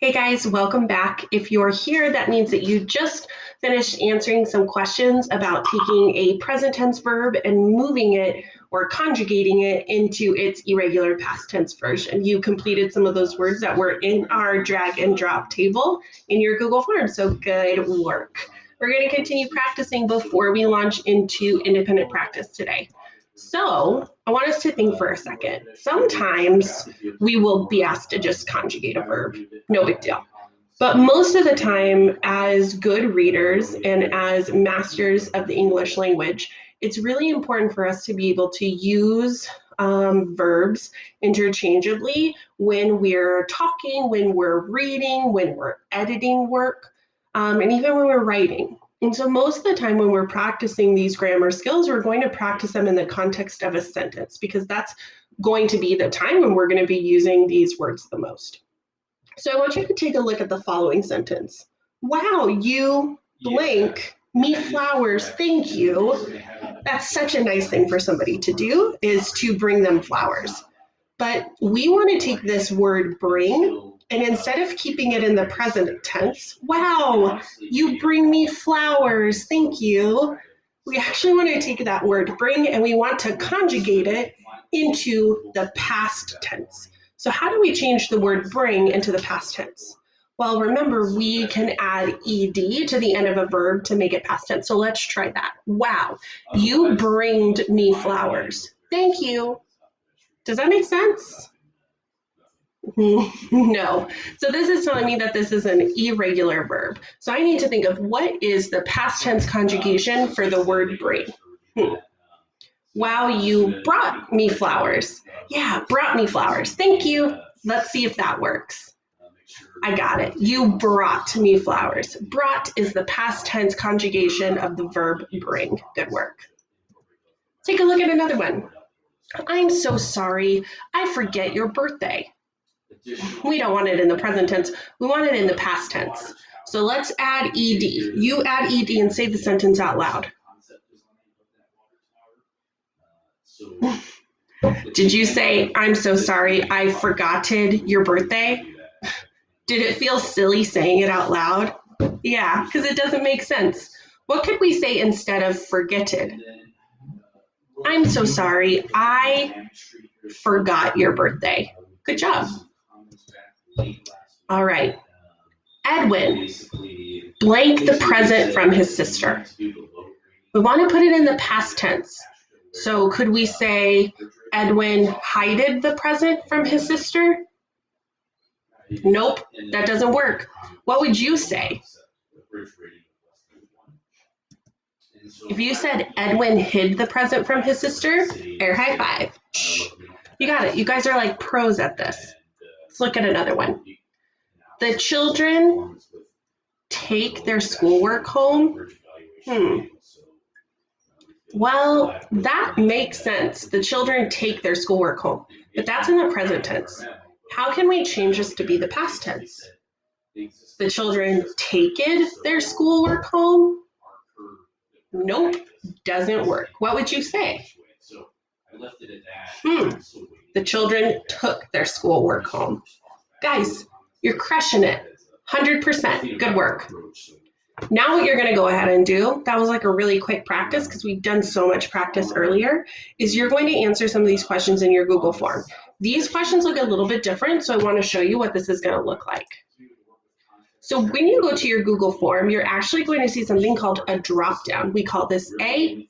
Hey guys, welcome back. If you're here, that means that you just finished answering some questions about taking a present tense verb and moving it or conjugating it into its irregular past tense version. You completed some of those words that were in our drag and drop table in your Google Form, so good work. We're going to continue practicing before we launch into independent practice today. So I want us to think for a second. Sometimes we will be asked to just conjugate a verb. No big deal. But most of the time, as good readers and as masters of the English language, it's really important for us to be able to use verbs interchangeably when we're talking, when we're reading, when we're editing work, and even when we're writing. And so most of the time when we're practicing these grammar skills, we're going to practice them in the context of a sentence because that's going to be the time when we're going to be using these words the most. So I want you to take a look at the following sentence. Wow, you blank me flowers, thank you. That's such a nice thing for somebody to do, is to bring them flowers. But we want to take this word bring, and instead of keeping it in the present tense, wow, you bring me flowers, thank you. We actually want to take that word bring and we want to conjugate it into the past tense. So how do we change the word bring into the past tense? Well, remember, we can add ed to the end of a verb to make it past tense. So let's try that. Wow, you bringed me flowers. Thank you. Does that make sense? No. So this is telling me that this is an irregular verb. So I need to think of what is the past tense conjugation for the word bring. Wow, you brought me flowers. Yeah, brought me flowers. Thank you. Let's see if that works. I got it. You brought me flowers. Brought is the past tense conjugation of the verb bring. Good work. Take a look at another one. I'm so sorry. I forget your birthday. We don't want it in the present tense. We want it in the past tense. So let's add ed. You add ed and say the sentence out loud. Did you say, I'm so sorry, I forgotted your birthday? Did it feel silly saying it out loud? Yeah, because it doesn't make sense. What could we say instead of forgetted? I'm so sorry, I forgot your birthday. Good job. All right. Edwin, blank the present from his sister. We want to put it in the past tense. So could we say Edwin hided the present from his sister? Nope, that doesn't work. What would you say? If you said Edwin hid the present from his sister, air high five. You got it. You guys are like pros at this. Let's look at another one. The children take their schoolwork home. Well, that makes sense. The children take their schoolwork home, but that's in the present tense. How can we change this to be the past tense? The children taken their schoolwork home? Nope, doesn't work. What would you say? The children took their schoolwork home. Guys, you're crushing it. 100%. Good work. Now what you're going to go ahead and do, that was like a really quick practice because we've done so much practice earlier, is you're going to answer some of these questions in your Google form. These questions look a little bit different, so I want to show you what this is going to look like. So when you go to your Google form, you're actually going to see something called a drop-down. We call this a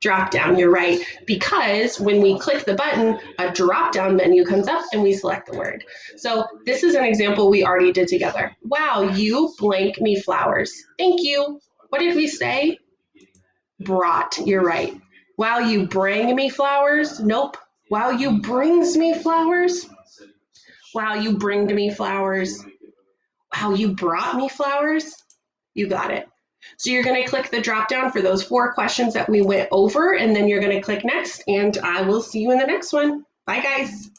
drop-down, you're right, because when we click the button, a drop-down menu comes up and we select the word. So this is an example we already did together. Wow, you blank me flowers. Thank you. What did we say? Brought, you're right. Wow, you bring me flowers? Nope. Wow, you brings me flowers? Wow, you bringed me flowers. Wow, you brought me flowers? You got it. So you're going to click the drop down for those 4 questions that we went over, and then you're going to click next, and I will see you in the next one. Bye, guys.